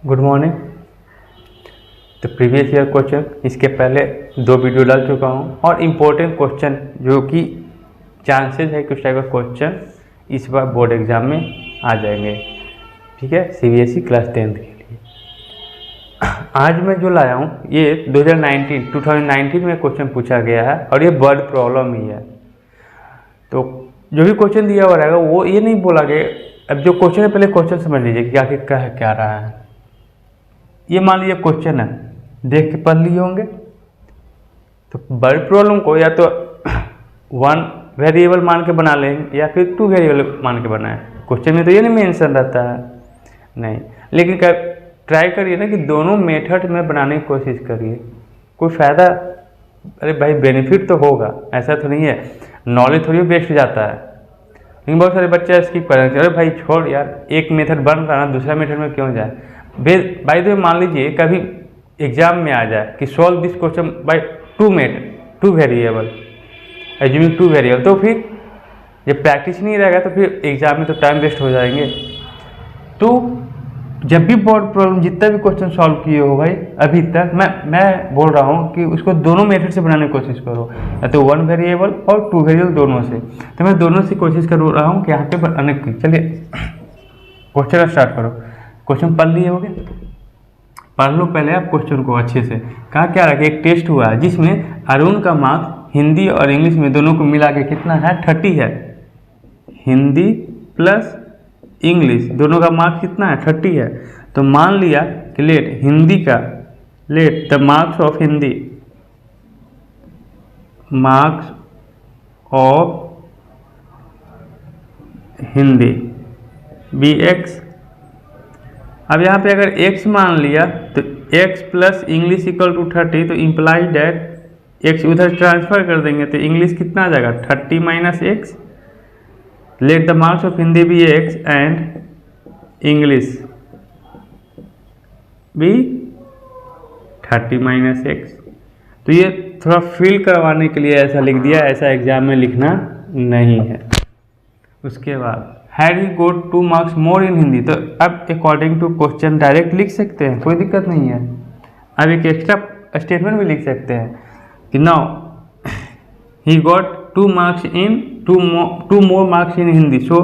Good morning. तो previous year question इसके पहले 2 वीडियो डाल चुका हूँ और इम्पोर्टेंट क्वेश्चन जो कि चांसेस है कुछ टाइप का क्वेश्चन इस बार बोर्ड एग्जाम में आ जाएंगे। ठीक है, सीबीएसई क्लास 10th के लिए आज मैं जो लाया हूँ ये 2019 में क्वेश्चन पूछा गया है और ये वर्ड प्रॉब्लम ही है। तो जो भी क्वेश्चन दिया हुआ रहेगा वो ये नहीं बोला गया। अब जो क्वेश्चन है पहले क्वेश्चन समझ लीजिए कि आखिर क्या रहा है। ये मान लीजिए क्वेश्चन है, देख के पढ़ लिए होंगे। तो वर्ड प्रॉब्लम को या तो 1 वेरिएबल मान के बना लेंगे या फिर 2 वेरिएबल मान के बनाएं। क्वेश्चन में तो ये नहीं मेंशन रहता है नहीं, लेकिन ट्राई करिए ना कि दोनों मेथड में बनाने की कोशिश करिए। कोई फ़ायदा, अरे भाई बेनिफिट तो होगा, ऐसा तो नहीं है, नॉलेज थोड़ी वेस्ट जाता है। लेकिन बहुत सारे बच्चे स्किप कर रहे हैं, अरे भाई छोड़ यार, एक मेथड बन रहा है दूसरा मेथड में क्यों जाए। बाई द वे मान लीजिए कभी एग्जाम में आ जाए कि solve this question by 2 variable, assuming 2 variable, तो फिर जब प्रैक्टिस नहीं रहेगा तो फिर एग्जाम में तो टाइम वेस्ट हो जाएंगे। तो जब भी बोर्ड प्रॉब्लम जितना भी क्वेश्चन सॉल्व किए हो भाई अभी तक, मैं बोल रहा हूँ कि उसको दोनों मेथड से बनाने की कोशिश करो, या तो 1 वेरिएबल और 2 वेरिएबल दोनों से। तो मैं दोनों से कोशिश कर रहा हूँ कि यहाँ पे बनाने की। चलिए क्वेश्चन स्टार्ट करो। क्वेश्चन पढ़ लिए होगे, पढ़ लो पहले आप क्वेश्चन को अच्छे से। कहा क्या रखा, एक टेस्ट हुआ है जिसमें अरुण का मार्क्स हिंदी और इंग्लिश में दोनों को मिला के कितना है, 30 है। हिंदी प्लस इंग्लिश दोनों का मार्क्स कितना है, 30 है। तो मान लिया कि let the marks of Hindi be x. अब यहाँ पे अगर x मान लिया तो x plus English equal to 30, तो इम्प्लाई डैट x उधर ट्रांसफर कर देंगे तो इंग्लिश कितना आ जाएगा, 30 minus x. Let the marks of Hindi be x and English be 30 minus x. तो ये थोड़ा फील करवाने के लिए ऐसा लिख दिया, ऐसा एग्जाम में लिखना नहीं है। उसके बाद had he got 2 marks more in Hindi, तो अब अकॉर्डिंग टू क्वेश्चन डायरेक्ट लिख सकते हैं, कोई दिक्कत नहीं है। अब एक एक्स्ट्रा स्टेटमेंट भी लिख सकते हैं कि now he got 2 more marks in Hindi, so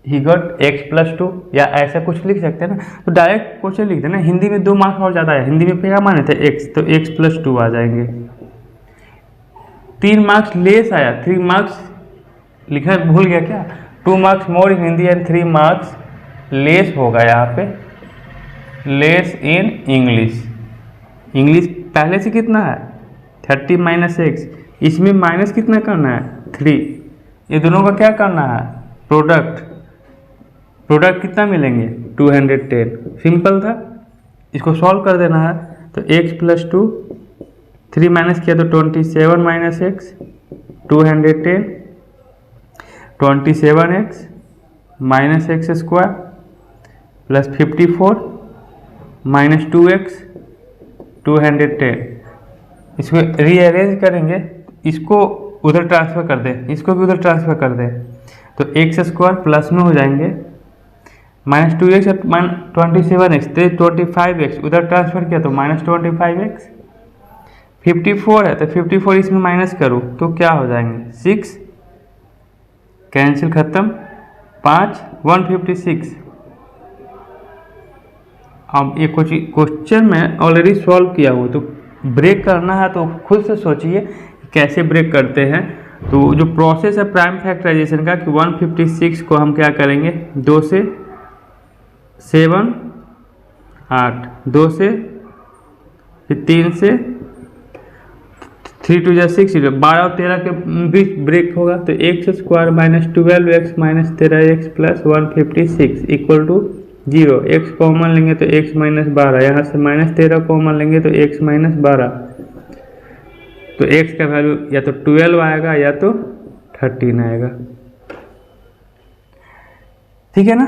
he got x plus 2, या ऐसा कुछ लिख सकते हैं ना। तो डायरेक्ट क्वेश्चन लिख देना, हिंदी में 2 मार्क्स और ज़्यादा है, हिंदी में क्या माने थे x, तो x प्लस 2 आ जाएंगे। 3 मार्क्स लेस आया, 3 मार्क्स लिखना भूल गया क्या, 2 marks more in Hindi and 3 marks less होगा यहाँ पे, लेस इन इंग्लिश। इंग्लिश पहले से कितना है 30 माइनस एक्स, इसमें माइनस कितना करना है 3, ये दोनों का क्या करना है प्रोडक्ट कितना मिलेंगे 210। सिंपल था, इसको सॉल्व कर देना है। तो x प्लस 2, 3 माइनस किया तो 27 minus x 210, 27x minus x square plus 54 minus 2x 210। इसको रीअरेंज करेंगे, इसको उधर ट्रांसफ़र कर दें, इसको भी उधर ट्रांसफ़र कर दें, तो एक्स स्क्वायर प्लस में हो जाएंगे माइनस 2x 27x, तो 25x उधर ट्रांसफ़र किया तो माइनस 25x। 54 है तो 54 इसमें माइनस करूँ तो क्या हो जाएंगे 6, कैंसिल खत्म, 5 156। अब ये क्वेश्चन में ऑलरेडी सॉल्व किया हुआ, तो ब्रेक करना है तो खुद से सोचिए कैसे ब्रेक करते हैं। तो जो प्रोसेस है प्राइम फैक्टराइजेशन का कि 156 को हम क्या करेंगे, 2 से 7 8, 2 से फिर 3 से 3 2 जा 6, 12 और 13 के बीच ब्रेक होगा। तो x square minus 12x minus 13x plus 156 equal to 0। x common लेंगे तो x माइनस 12, यहाँ से माइनस 13 कॉमन लेंगे तो x माइनस 12, तो x का वैल्यू या तो 12 आएगा या तो 13 आएगा। ठीक है ना,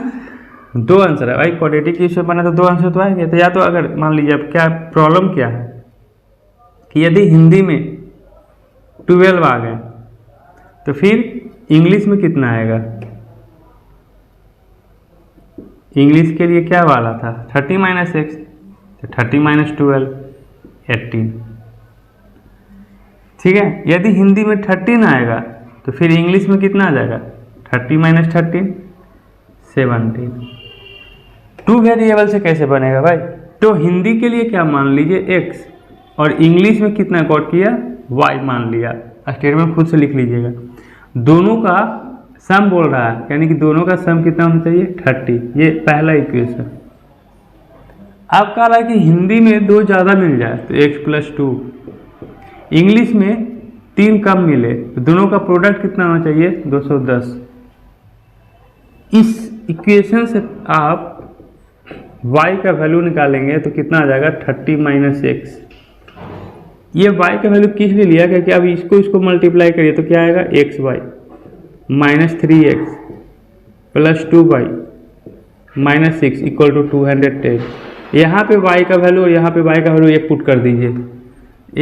2 आंसर है भाई, क्वाड्रेटिक इक्वेशन बना तो 2 आंसर तो आएंगे। तो या तो अगर मान लीजिए अब क्या प्रॉब्लम क्या है कि यदि हिंदी में 12 आ गए तो फिर इंग्लिश में कितना आएगा, इंग्लिश के लिए क्या वाला था 30 माइनस एक्स, तो 30 माइनस 12 18। ठीक है, यदि हिंदी में 13 आएगा तो फिर इंग्लिश में कितना आ जाएगा 30 माइनस 13 17। टू वेरिएबल से कैसे बनेगा भाई, तो हिंदी के लिए क्या मान लीजिए x और इंग्लिश में कितना कोड किया y मान लिया। स्टेटमेंट खुद से लिख लीजिएगा। दोनों का सम बोल रहा है, यानी कि दोनों का सम कितना होना चाहिए 30। ये पहला इक्वेशन। अब कह रहा है कि हिंदी में 2 ज़्यादा मिल जाए तो x प्लस 2, इंग्लिश में 3 कम मिले तो दोनों का प्रोडक्ट कितना होना चाहिए 210। इस इक्वेशन से आप y का वैल्यू निकालेंगे तो कितना आ जाएगा 30 माइनस एक्स। ये y का वैल्यू किस लिए लिया, क्योंकि अब इसको मल्टीप्लाई करिए तो क्या आएगा x y minus 3x plus 2y minus 6 equal to 210। यहाँ पे y का वैल्यू और यहाँ पे y का वैल्यू एक पुट कर दीजिए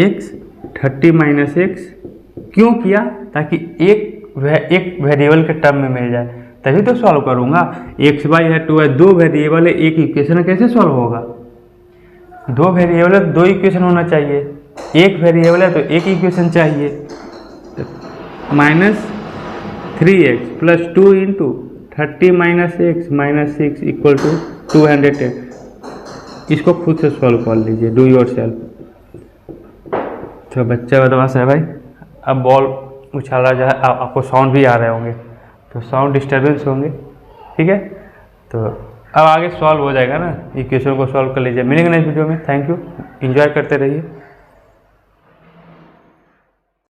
x 30 माइनस एक्स। क्यों किया, ताकि एक वेरिएबल के टर्म में मिल जाए, तभी तो सॉल्व करूँगा। एक्स वाई है 2 है, 2 वेरिएबल है, एक इक्वेशन कैसे सॉल्व होगा। 2 वेरिएबल है तो 2 इक्वेशन होना चाहिए, एक वेरिएबल है तो एक इक्वेशन चाहिए। Minus 3x plus 2 into 30 minus x minus 6 equal to 210। इसको खुद से सॉल्व कर लीजिए, डू योर सेल्फ। तो बच्चा बदमाश है भाई। अब बॉल उछाला जाए, आपको साउंड भी आ रहे होंगे तो साउंड डिस्टर्बेंस होंगे। ठीक है, तो अब आगे सॉल्व हो जाएगा ना, इक्वेशन को सॉल्व कर लीजिए। मिलेंगे नेक्स्ट वीडियो में। थैंक यू, एंजॉय करते रहिए।